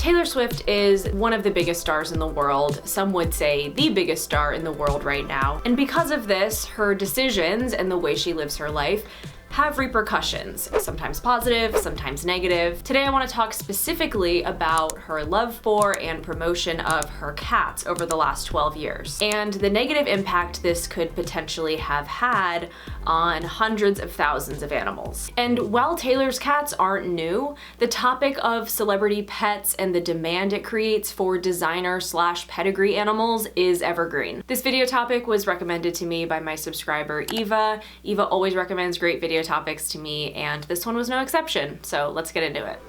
Taylor Swift is one of the biggest stars in the world. Some would say the biggest star in the world right now. And because of this, her decisions and the way she lives her life have repercussions, sometimes positive, sometimes negative. Today I want to talk specifically about her love for and promotion of her cats over the last 12 years, and the negative impact this could potentially have had on hundreds of thousands of animals. And while Taylor's cats aren't new, the topic of celebrity pets and the demand it creates for designer/pedigree animals is evergreen. This video topic was recommended to me by my subscriber Eva. Eva always recommends great video topics to me, and this one was no exception, so let's get into it.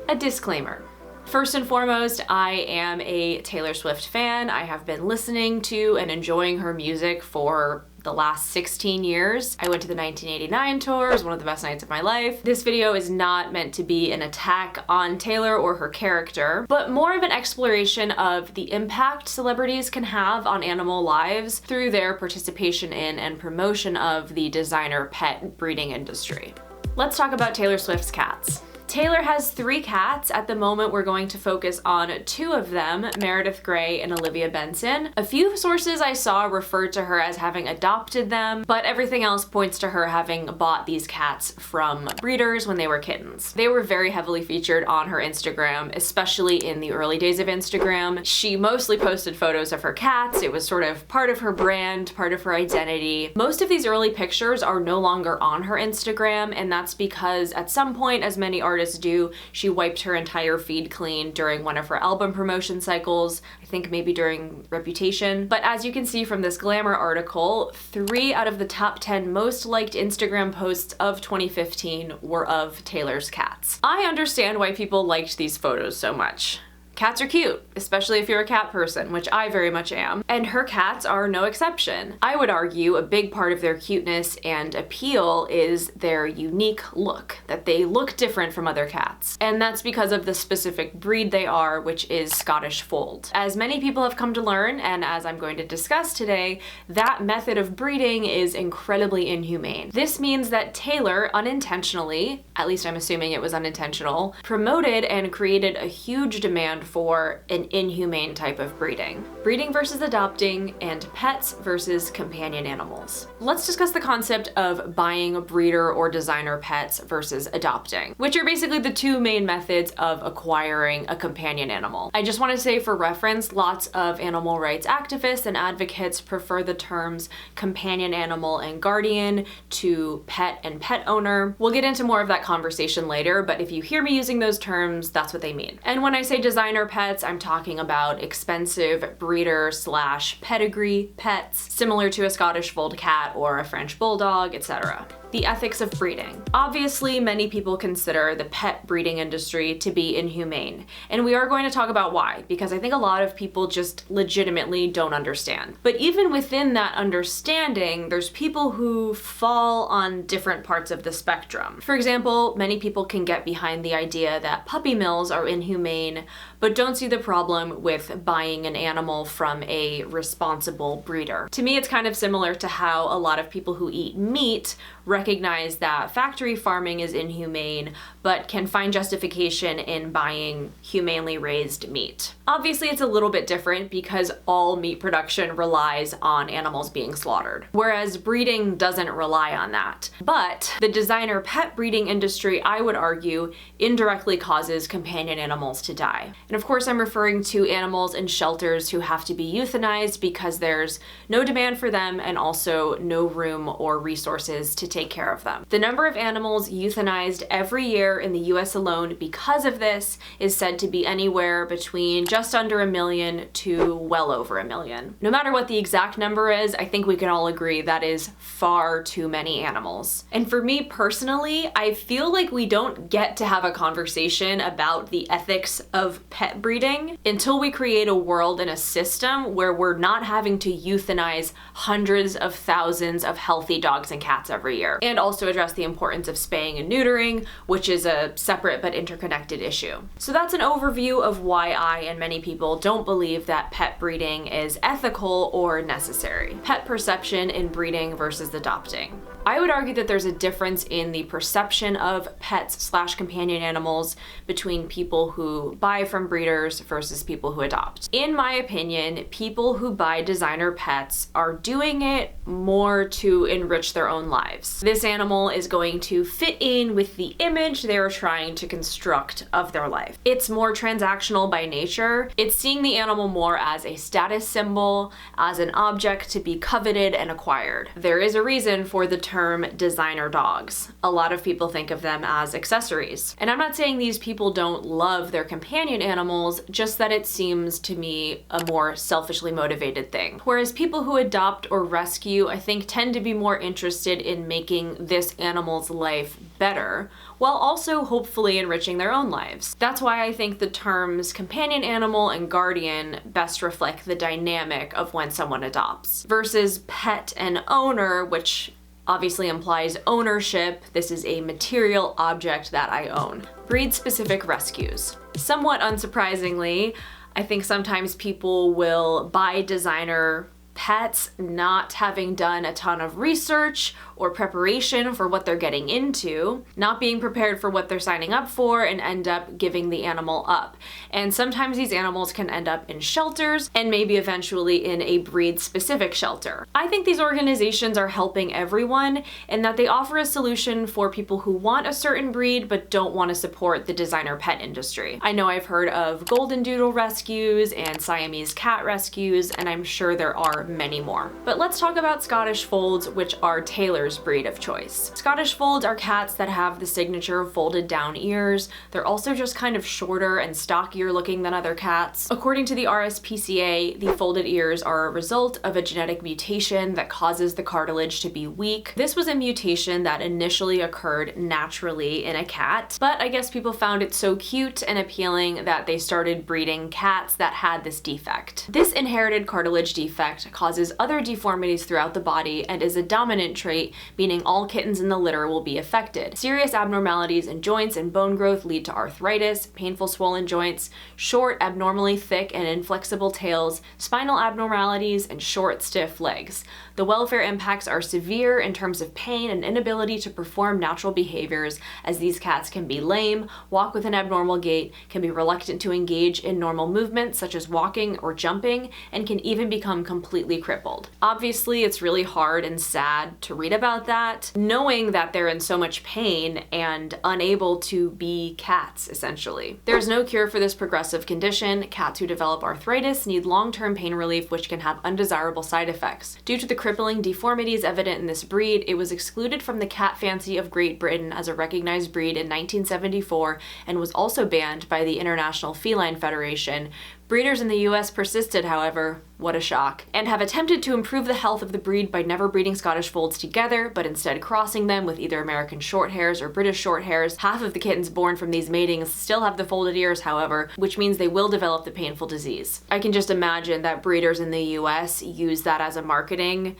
A disclaimer. First and foremost, I am a Taylor Swift fan. I have been listening to and enjoying her music for the last 16 years. I went to the 1989 tour. It was one of the best nights of my life. This video is not meant to be an attack on Taylor or her character, but more of an exploration of the impact celebrities can have on animal lives through their participation in and promotion of the designer pet breeding industry. Let's talk about Taylor Swift's cats. Taylor has 3 cats. At the moment, we're going to focus on 2 of them, Meredith Grey and Olivia Benson. A few sources I saw referred to her as having adopted them, but everything else points to her having bought these cats from breeders when they were kittens. They were very heavily featured on her Instagram, especially in the early days of Instagram. She mostly posted photos of her cats. It was sort of part of her brand, part of her identity. Most of these early pictures are no longer on her Instagram, and that's because at some point, as many artists do, she wiped her entire feed clean during one of her album promotion cycles, I think maybe during Reputation. But as you can see from this Glamour article, 3 out of the top 10 most liked Instagram posts of 2015 were of Taylor's cats. I understand why people liked these photos so much. Cats are cute, especially if you're a cat person, which I very much am, and her cats are no exception. I would argue a big part of their cuteness and appeal is their unique look, that they look different from other cats. And that's because of the specific breed they are, which is Scottish Fold. As many people have come to learn, and as I'm going to discuss today, that method of breeding is incredibly inhumane. This means that Taylor unintentionally, at least I'm assuming it was unintentional, promoted and created a huge demand for an inhumane type of breeding. Breeding versus adopting, and pets versus companion animals. Let's discuss the concept of buying a breeder or designer pets versus adopting, which are basically the 2 main methods of acquiring a companion animal. I just want to say for reference, lots of animal rights activists and advocates prefer the terms companion animal and guardian to pet and pet owner. We'll get into more of that conversation later, but if you hear me using those terms, that's what they mean. And when I say designer pets, I'm talking about expensive breeder/pedigree pets, similar to a Scottish Fold cat or a French Bulldog, etc. The ethics of breeding. Obviously, many people consider the pet breeding industry to be inhumane, and we are going to talk about why, because I think a lot of people just legitimately don't understand. But even within that understanding, there's people who fall on different parts of the spectrum. For example, many people can get behind the idea that puppy mills are inhumane, but don't see the problem with buying an animal from a responsible breeder. To me, it's kind of similar to how a lot of people who eat meat recognize that factory farming is inhumane, but can find justification in buying humanely raised meat. Obviously, it's a little bit different because all meat production relies on animals being slaughtered, whereas breeding doesn't rely on that. But the designer pet breeding industry, I would argue, indirectly causes companion animals to die. And of course, I'm referring to animals in shelters who have to be euthanized because there's no demand for them and also no room or resources to take care of them. The number of animals euthanized every year in the US alone because of this is said to be anywhere between just under 1 million to well over 1 million. No matter what the exact number is, I think we can all agree that is far too many animals. And for me personally, I feel like we don't get to have a conversation about the ethics of pet breeding until we create a world and a system where we're not having to euthanize hundreds of thousands of healthy dogs and cats every year. earlier, and also address the importance of spaying and neutering, which is a separate but interconnected issue. So that's an overview of why I and many people don't believe that pet breeding is ethical or necessary. Pet perception in breeding versus adopting. I would argue that there's a difference in the perception of pets/companion animals between people who buy from breeders versus people who adopt. In my opinion, people who buy designer pets are doing it more to enrich their own lives. This animal is going to fit in with the image they're trying to construct of their life. It's more transactional by nature. It's seeing the animal more as a status symbol, as an object to be coveted and acquired. There is a reason for the term designer dogs. A lot of people think of them as accessories. And I'm not saying these people don't love their companion animals, just that it seems to me a more selfishly motivated thing. Whereas people who adopt or rescue, I think, tend to be more interested in making this animal's life better, while also hopefully enriching their own lives. That's why I think the terms companion animal and guardian best reflect the dynamic of when someone adopts, versus pet and owner, which obviously implies ownership. This is a material object that I own. Breed-specific rescues. Somewhat unsurprisingly, I think sometimes people will buy designer pets not having done a ton of research or preparation for what they're getting into, not being prepared for what they're signing up for, and end up giving the animal up. And sometimes these animals can end up in shelters and maybe eventually in a breed-specific shelter. I think these organizations are helping everyone in that they offer a solution for people who want a certain breed but don't want to support the designer pet industry. I know I've heard of golden doodle rescues and Siamese cat rescues, and I'm sure there are many more. But let's talk about Scottish Folds, which are Taylor's breed of choice. Scottish Folds are cats that have the signature folded down ears. They're also just kind of shorter and stockier looking than other cats. According to the RSPCA, the folded ears are a result of a genetic mutation that causes the cartilage to be weak. This was a mutation that initially occurred naturally in a cat, but I guess people found it so cute and appealing that they started breeding cats that had this defect. This inherited cartilage defect causes other deformities throughout the body and is a dominant trait, meaning all kittens in the litter will be affected. Serious abnormalities in joints and bone growth lead to arthritis, painful swollen joints, short, abnormally thick and inflexible tails, spinal abnormalities, and short, stiff legs. The welfare impacts are severe in terms of pain and inability to perform natural behaviors, as these cats can be lame, walk with an abnormal gait, can be reluctant to engage in normal movements such as walking or jumping, and can even become completely crippled. Obviously, it's really hard and sad to read about that, knowing that they're in so much pain and unable to be cats, essentially. There's no cure for this progressive condition. Cats who develop arthritis need long-term pain relief, which can have undesirable side effects. Due to the crippling deformities evident in this breed, it was excluded from the Cat Fancy of Great Britain as a recognized breed in 1974 and was also banned by the International Feline Federation. Breeders in the US persisted, however, what a shock, and have attempted to improve the health of the breed by never breeding Scottish Folds together, but instead crossing them with either American Shorthairs or British Shorthairs. Half of the kittens born from these matings still have the folded ears, however, which means they will develop the painful disease. I can just imagine that breeders in the US use that as a marketing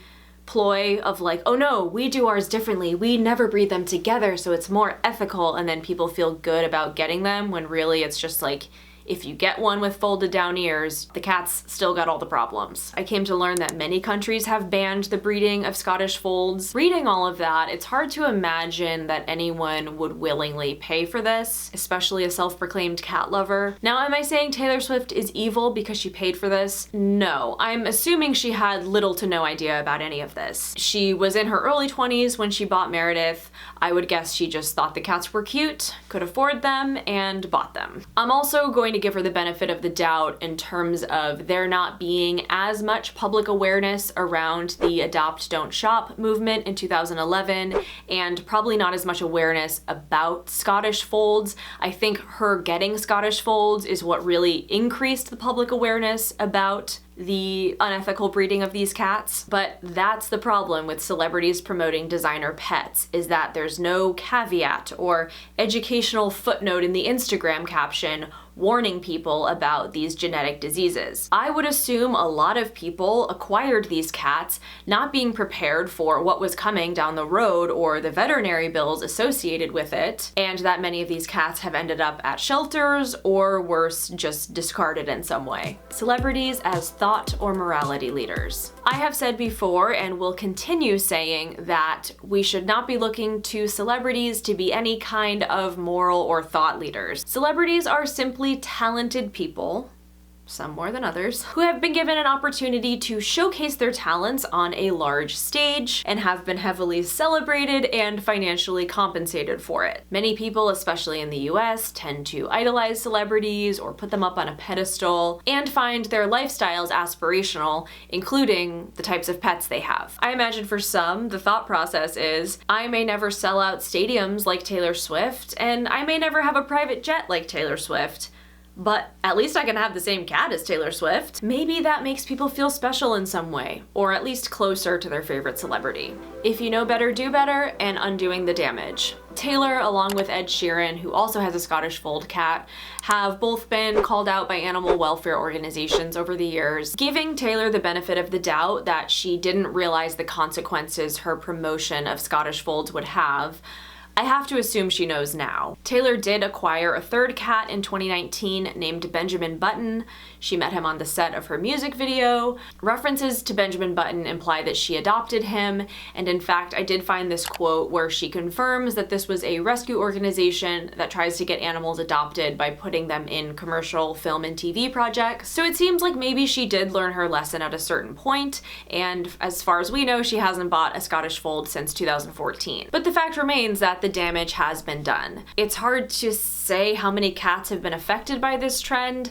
ploy of like, oh no, we do ours differently, we never breed them together so it's more ethical, and then people feel good about getting them when really it's just like, if you get one with folded down ears, the cat's still got all the problems. I came to learn that many countries have banned the breeding of Scottish Folds. Reading all of that, it's hard to imagine that anyone would willingly pay for this, especially a self-proclaimed cat lover. Now, am I saying Taylor Swift is evil because she paid for this? No. I'm assuming she had little to no idea about any of this. She was in her early 20s when she bought Meredith. I would guess she just thought the cats were cute, could afford them, and bought them. I'm also going to give her the benefit of the doubt in terms of there not being as much public awareness around the Adopt Don't Shop movement in 2011, and probably not as much awareness about Scottish Folds. I think her getting Scottish Folds is what really increased the public awareness about the unethical breeding of these cats. But that's the problem with celebrities promoting designer pets, is that there's no caveat or educational footnote in the Instagram caption warning people about these genetic diseases. I would assume a lot of people acquired these cats not being prepared for what was coming down the road or the veterinary bills associated with it, and that many of these cats have ended up at shelters or worse, just discarded in some way. Celebrities as thought or morality leaders. I have said before and will continue saying that we should not be looking to celebrities to be any kind of moral or thought leaders. Celebrities are simply talented people, some more than others, who have been given an opportunity to showcase their talents on a large stage and have been heavily celebrated and financially compensated for it. Many people, especially in the US, tend to idolize celebrities or put them up on a pedestal and find their lifestyles aspirational, including the types of pets they have. I imagine for some, the thought process is, I may never sell out stadiums like Taylor Swift, and I may never have a private jet like Taylor Swift, but at least I can have the same cat as Taylor Swift. Maybe that makes people feel special in some way, or at least closer to their favorite celebrity. If you know better, do better, and undoing the damage. Taylor, along with Ed Sheeran, who also has a Scottish fold cat, have both been called out by animal welfare organizations over the years, giving Taylor the benefit of the doubt that she didn't realize the consequences her promotion of Scottish folds would have. I have to assume she knows now. Taylor did acquire a third cat in 2019 named Benjamin Button. She met him on the set of her music video. References to Benjamin Button imply that she adopted him, and in fact, I did find this quote where she confirms that this was a rescue organization that tries to get animals adopted by putting them in commercial film and TV projects. So it seems like maybe she did learn her lesson at a certain point, and as far as we know, she hasn't bought a Scottish fold since 2014. But the fact remains that the damage has been done. It's hard to say how many cats have been affected by this trend.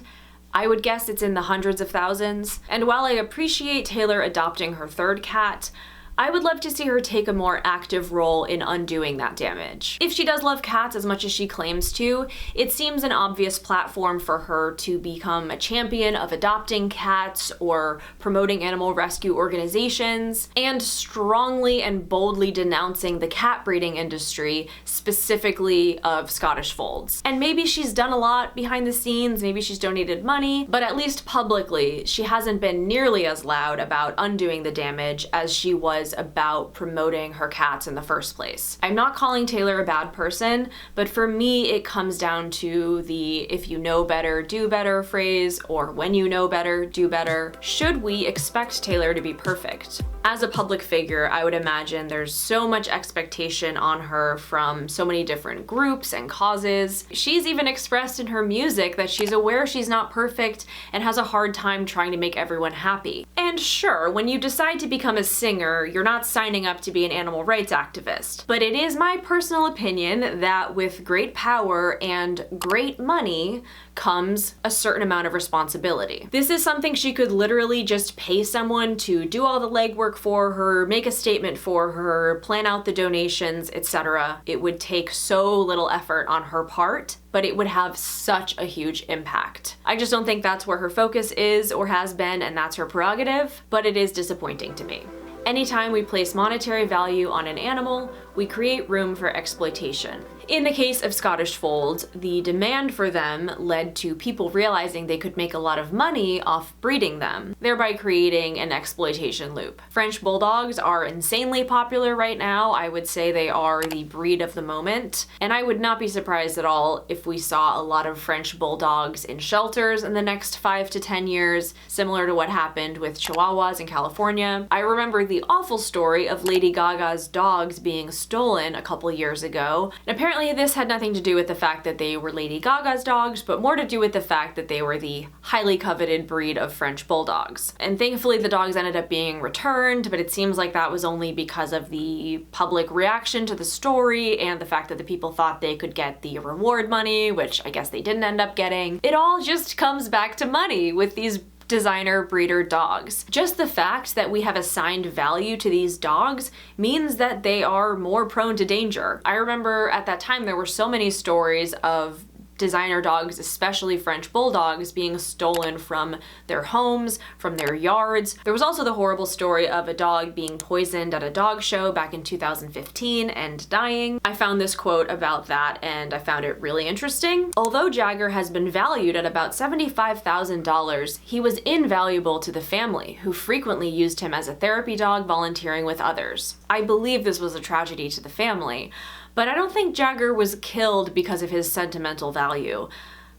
I would guess it's in the hundreds of thousands. And while I appreciate Taylor adopting her third cat, I would love to see her take a more active role in undoing that damage. If she does love cats as much as she claims to, it seems an obvious platform for her to become a champion of adopting cats or promoting animal rescue organizations, and strongly and boldly denouncing the cat breeding industry, specifically of Scottish folds. And maybe she's done a lot behind the scenes, maybe she's donated money, but at least publicly, she hasn't been nearly as loud about undoing the damage as she was about promoting her cats in the first place. I'm not calling Taylor a bad person, but for me it comes down to the if you know better, do better phrase, or when you know better, do better. Should we expect Taylor to be perfect? As a public figure, I would imagine there's so much expectation on her from so many different groups and causes. She's even expressed in her music that she's aware she's not perfect and has a hard time trying to make everyone happy. And sure, when you decide to become a singer, you're not signing up to be an animal rights activist. But it is my personal opinion that with great power and great money comes a certain amount of responsibility. This is something she could literally just pay someone to do all the legwork for her, make a statement for her, plan out the donations, etc. It would take so little effort on her part, but it would have such a huge impact. I just don't think that's where her focus is or has been, and that's her prerogative, but it is disappointing to me. Anytime we place monetary value on an animal, we create room for exploitation. In the case of Scottish folds, the demand for them led to people realizing they could make a lot of money off breeding them, thereby creating an exploitation loop. French Bulldogs are insanely popular right now. I would say they are the breed of the moment, and I would not be surprised at all if we saw a lot of French Bulldogs in shelters in the next 5 to 10 years, similar to what happened with Chihuahuas in California. I remember the awful story of Lady Gaga's dogs being stolen a couple years ago, and apparently this had nothing to do with the fact that they were Lady Gaga's dogs, but more to do with the fact that they were the highly coveted breed of French Bulldogs. And thankfully the dogs ended up being returned, but it seems like that was only because of the public reaction to the story and the fact that the people thought they could get the reward money, which I guess they didn't end up getting. It all just comes back to money with these designer breeder dogs. Just the fact that we have assigned value to these dogs means that they are more prone to danger. I remember at that time there were so many stories of designer dogs, especially French Bulldogs, being stolen from their homes, from their yards. There was also the horrible story of a dog being poisoned at a dog show back in 2015 and dying. I found this quote about that and I found it really interesting. Although Jagger has been valued at about $75,000, he was invaluable to the family, who frequently used him as a therapy dog, volunteering with others. I believe this was a tragedy to the family, but I don't think Jagger was killed because of his sentimental value.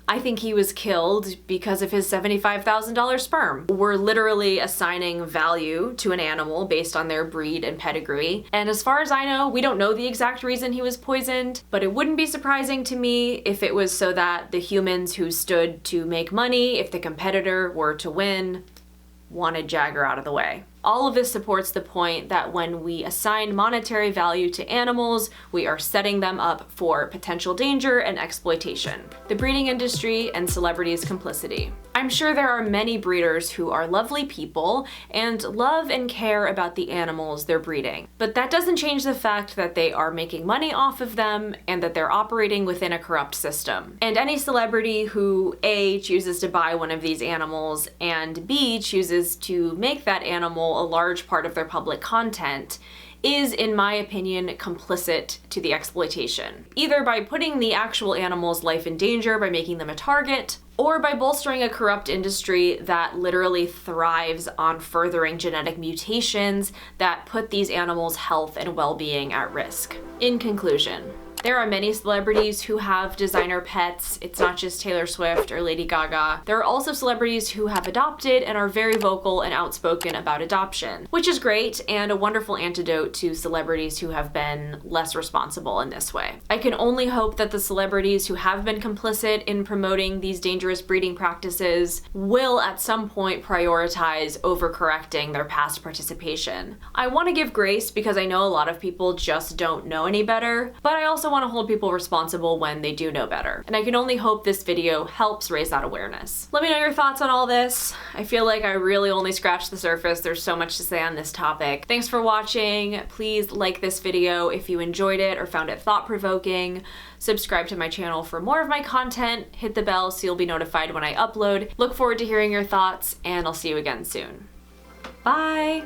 I think he was killed because of his $75,000 sperm. We're literally assigning value to an animal based on their breed and pedigree. And as far as I know, we don't know the exact reason he was poisoned, but it wouldn't be surprising to me if it was so that the humans who stood to make money, if the competitor were to win, wanted Jagger out of the way. All of this supports the point that when we assign monetary value to animals, we are setting them up for potential danger and exploitation. The breeding industry and celebrities' complicity. I'm sure there are many breeders who are lovely people and love and care about the animals they're breeding, but that doesn't change the fact that they are making money off of them and that they're operating within a corrupt system. And any celebrity who A, chooses to buy one of these animals and B, chooses to make that animal a large part of their public content is, in my opinion, complicit to the exploitation. Either by putting the actual animal's life in danger by making them a target, or by bolstering a corrupt industry that literally thrives on furthering genetic mutations that put these animals' health and well-being at risk. In conclusion, there are many celebrities who have designer pets. It's not just Taylor Swift or Lady Gaga. There are also celebrities who have adopted and are very vocal and outspoken about adoption, which is great and a wonderful antidote to celebrities who have been less responsible in this way. I can only hope that the celebrities who have been complicit in promoting these dangerous breeding practices will at some point prioritize overcorrecting their past participation. I want to give grace because I know a lot of people just don't know any better, but I also want to hold people responsible when they do know better. And I can only hope this video helps raise that awareness. Let me know your thoughts on all this. I feel like I really only scratched the surface. There's so much to say on this topic. Thanks for watching. Please like this video if you enjoyed it or found it thought-provoking. Subscribe to my channel for more of my content. Hit the bell so you'll be notified when I upload. Look forward to hearing your thoughts, and I'll see you again soon. Bye!